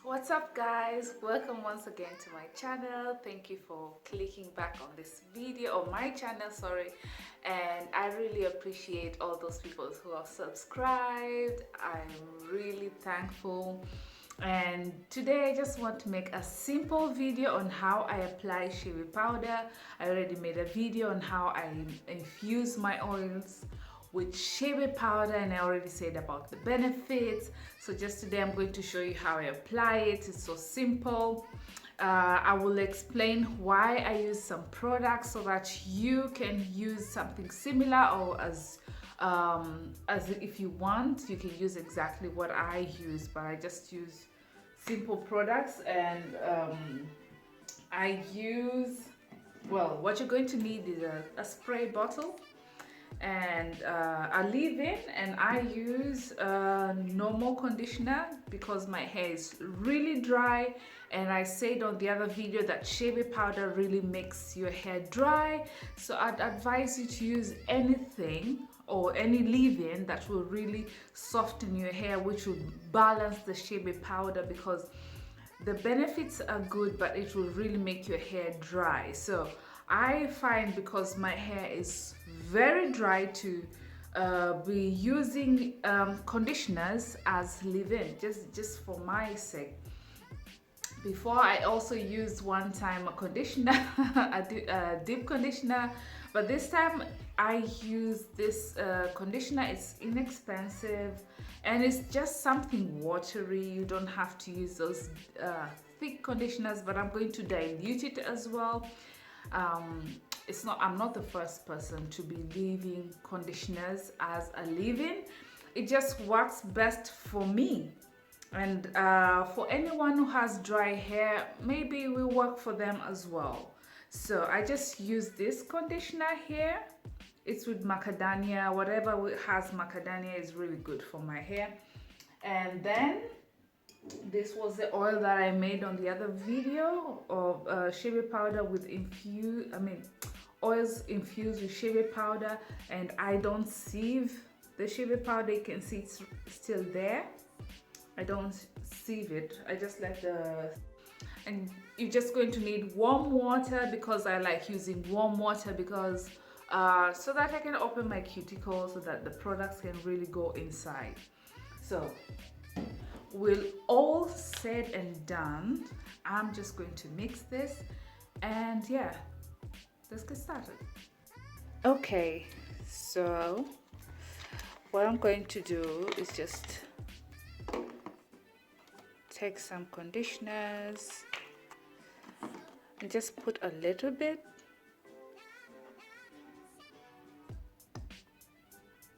What's up guys, welcome once again to my channel. Thank you for clicking back on this video, on my channel, sorry. And I really appreciate all those people who have subscribed. I'm really thankful. And today I just want to make a simple video on how I apply Chebe powder. I already made a video on how I infuse my oils with Chebe powder, and I already said about the benefits. So just today I'm going to show you how I apply it. It's so simple. I will explain why I use some products so that you can use something similar, or as if you want, you can use exactly what I use, but I just use simple products. And I use, well, what you're going to need is a spray bottle and a leave-in, and I use normal conditioner because my hair is really dry, and I said on the other video that Chebe powder really makes your hair dry. So I'd advise you to use anything or any leave-in that will really soften your hair, which will balance the Chebe powder, because the benefits are good, but it will really make your hair dry. So I find, because my hair is very dry, to be using conditioners as leave-in, just for my sake. Before, I also used one time a conditioner, a deep conditioner, but this time I use this conditioner. It's inexpensive and it's just something watery. You don't have to use those thick conditioners, but I'm going to dilute it as well. I'm not the first person to be leaving conditioners as a leave-in. It just works best for me. And for anyone who has dry hair, maybe it will work for them as well. So I just use this conditioner here. It's with macadamia. Whatever has macadamia is really good for my hair. And then this was the oil that I made on the other video of Chebe powder with oils infused with Chebe powder. And I don't sieve the Chebe powder. You can see it's still there. I don't sieve it. I just let and you're just going to need warm water, because I like using warm water, because so that I can open my cuticle so that the products can really go inside. So we're all said and done. I'm just going to mix this, and yeah, let's get started. Okay, so what I'm going to do is just take some conditioners and just put a little bit.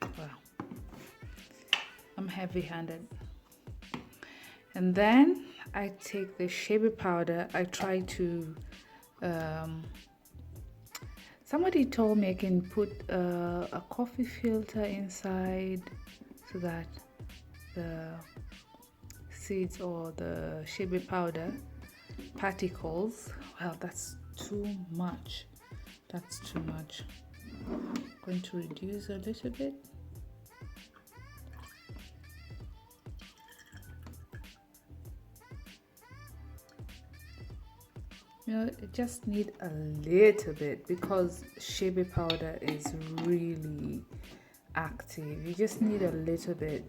Wow, I'm heavy-handed. And then I take the Chebe powder. I try to somebody told me I can put a coffee filter inside so that the seeds or the Chebe powder particles, well, that's too much. That's too much. I'm going to reduce a little bit. You know, it just need a little bit, because Chebe powder is really active. You just need a little bit.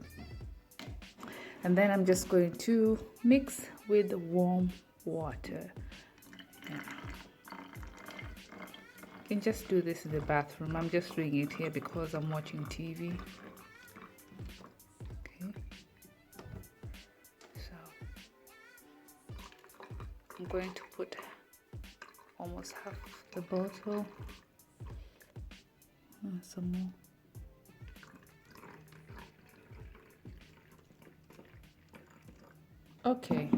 And then I'm just going to mix with warm water. Yeah. You can just do this in the bathroom. I'm just doing it here because I'm watching TV. Okay. So I'm going to put almost half the bottle. Some more. Okay.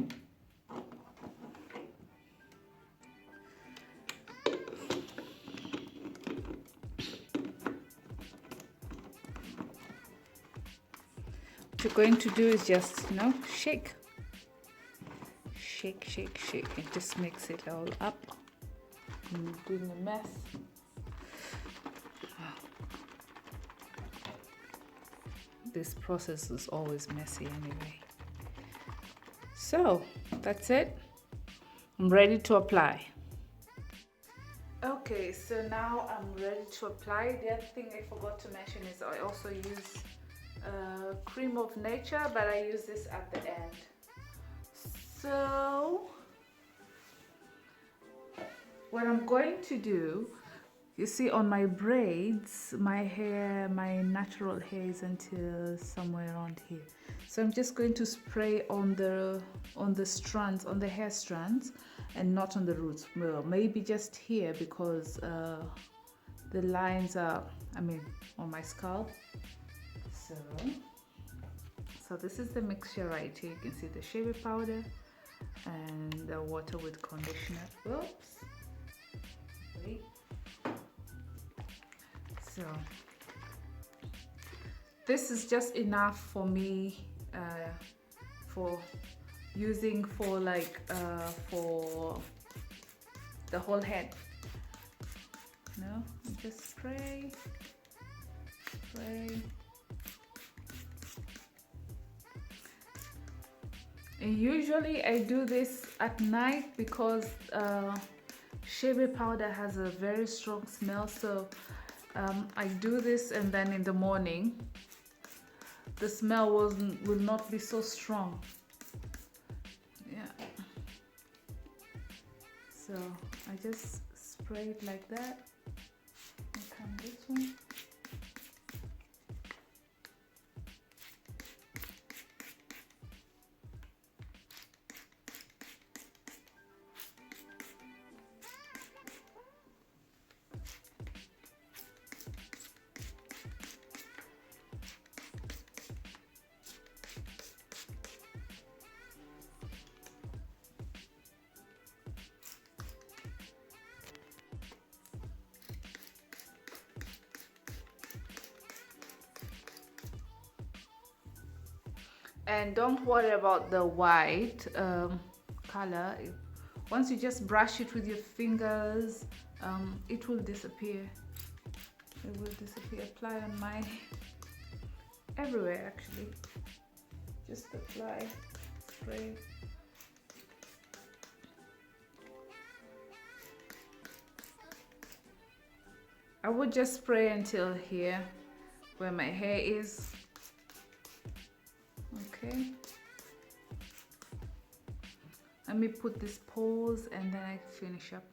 What you're going to do is just, shake. Shake, shake, shake, and just mix it all up. I'm doing a mess. This process is always messy anyway. So that's it. I'm ready to apply. Okay, so now I'm ready to apply. The other thing I forgot to mention is I also use cream of nature, but I use this at the end. So what I'm going to do, you see on my braids, my hair, my natural hair is until somewhere around here. So I'm just going to spray on the strands, on the hair strands, and not on the roots. Well, maybe just here because the lines are, on my scalp. So this is the mixture right here. You can see the Chebe powder and the water with conditioner. Oops. Wait. So this is just enough for me for using for for the whole head. No, just spray. And usually I do this at night because Chebe powder has a very strong smell, so I do this, and then in the morning the smell will not be so strong. Yeah. So I just spray it like that. And come this one. And don't worry about the white color. Once you just brush it with your fingers, it will disappear. It will disappear. Apply on my everywhere actually. Just apply, spray. I would just spray until here, where my hair is. Okay, let me put this pause and then I finish up.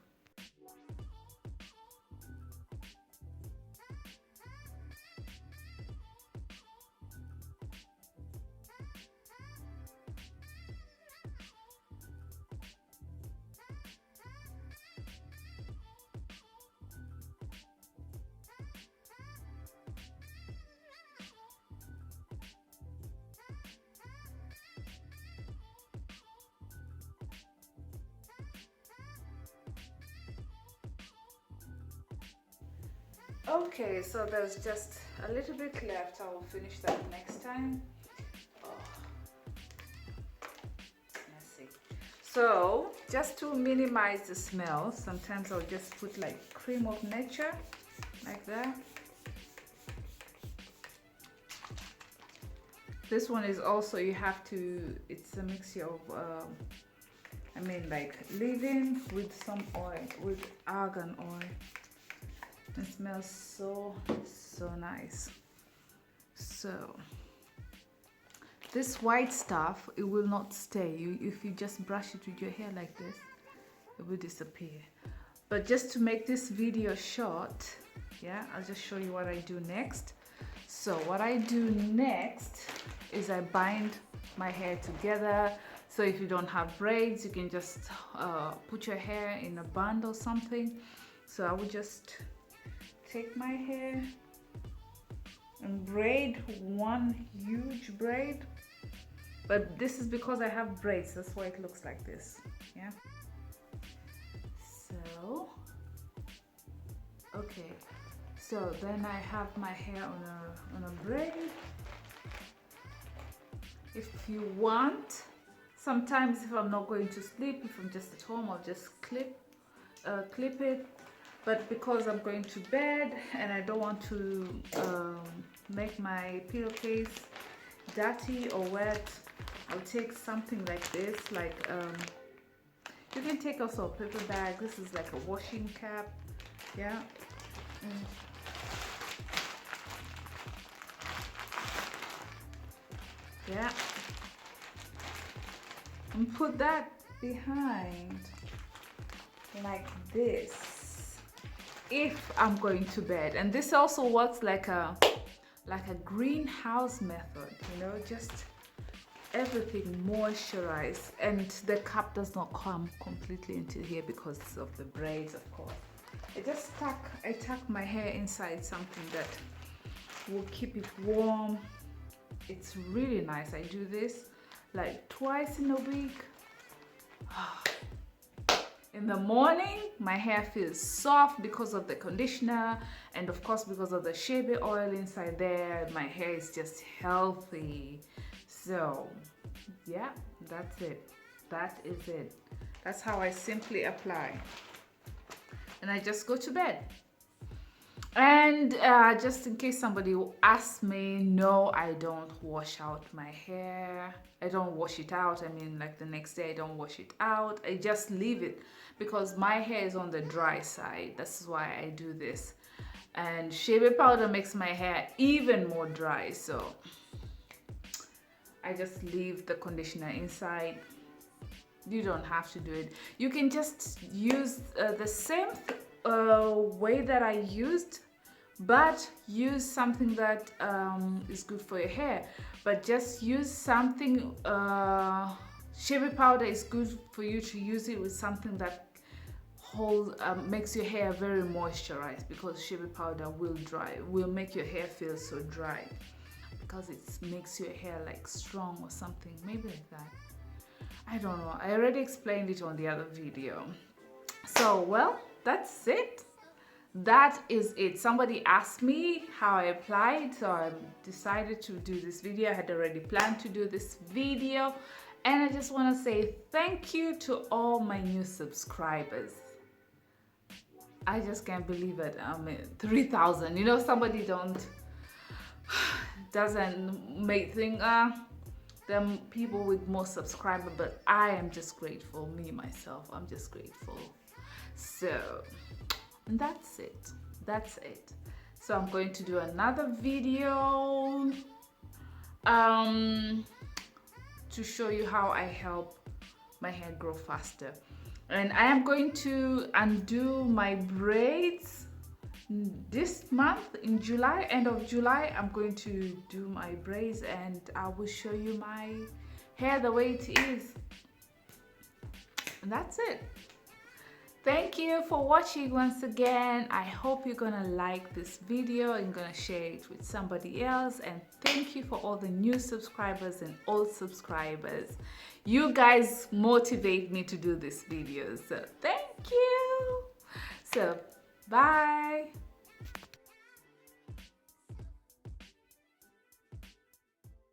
Okay, so there's just a little bit left. I will finish that next time. Oh, messy. So just to minimize the smell, sometimes I'll just put like cream of nature, like that. This one is also, you have to, it's a mixture of like leave-in with some oil, with argan oil. It smells so nice. So this white stuff, it will not stay. If you just brush it with your hair like this, it will disappear. But just to make this video short, yeah, I'll just show you what I do next. So what I do next is I bind my hair together. So if you don't have braids, you can just put your hair in a band or something. So I would just take my hair and braid one huge braid, but this is because I have braids, that's why it looks like this. Yeah, so okay, so then I have my hair on a braid. If you want, sometimes if I'm not going to sleep, if I'm just at home, I'll just clip it. But because I'm going to bed and I don't want to make my pillowcase dirty or wet, I'll take something like this, like you can take also a paper bag. This is like a washing cap. Yeah. Yeah. And put that behind like this if I'm going to bed. And this also works like a greenhouse method, you know, just everything moisturized, and the cap does not come completely into here because of the braids, of course. I tuck my hair inside something that will keep it warm. It's really nice. I do this like twice in a week. In the morning, my hair feels soft because of the conditioner, and of course because of the Chebe oil inside there. My hair is just healthy. So yeah, that's it. That is it. That's how I simply apply. And I just go to bed. And just in case somebody will ask me, no, I don't wash out my hair. I don't wash it out. I mean, like the next day I don't wash it out. I just leave it because my hair is on the dry side. That's why I do this. And Chebe powder makes my hair even more dry. So I just leave the conditioner inside. You don't have to do it. You can just use the same way that I used, but use something that is good for your hair. But just use something, Chebe powder is good for you to use it with something that makes your hair very moisturized, because Chebe powder will make your hair feel so dry because it makes your hair like strong or something, maybe like that. I don't know. I already explained it on the other video. So, well, that's it. That is it. Somebody asked me how I applied, so I decided to do this video. I had already planned to do this video, and I just want to say thank you to all my new subscribers. I just can't believe it. I mean, 3,000. You know, somebody doesn't make think them people with more subscribers, but I am just grateful. Me myself, I'm just grateful. So that's it. So I'm going to do another video to show you how I help my hair grow faster. And I am going to undo my braids this month in July. End of July, I'm going to do my braids, and I will show you my hair the way it is. And that's it. Thank you for watching once again. I hope you're gonna like this video and gonna share it with somebody else. And thank you for all the new subscribers and old subscribers. You guys motivate me to do this video, so thank you. So bye.